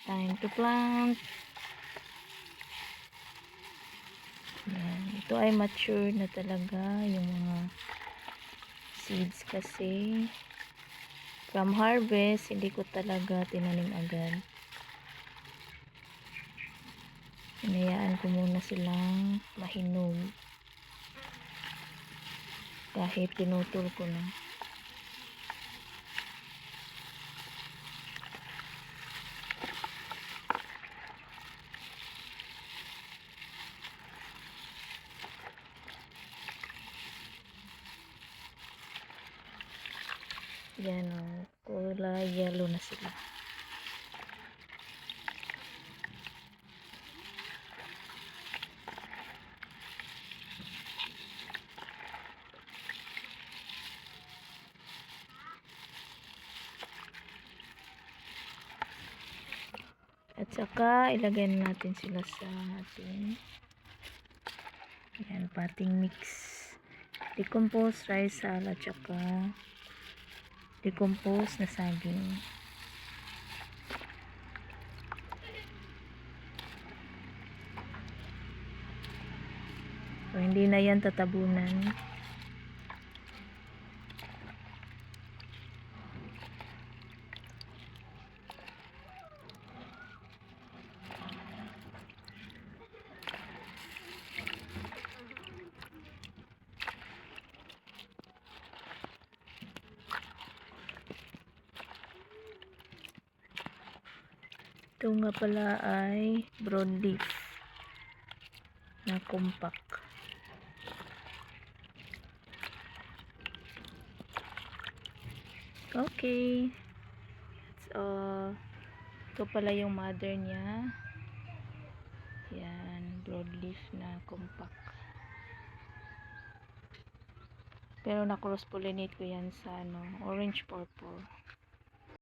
Time to plant. Yan. Ito ay mature na talaga yung mga seeds kasi from harvest, hindi ko talaga tinanim agad. Hinayaan ko muna silang mahinog. Kahit pinutol ko na. Yan o. Kulay yellow na sila. At saka, ilagay natin sila sa ating yan, potting mix. Decomposed rice salad, saka decomposed na saging. So, hindi na yan tatabunan. Ito nga pala ay broadleaf na compact. Okay. So, ito pala yung mother niya. Yan, broadleaf na compact. Pero na cross pollinate ko yan sa orange purple.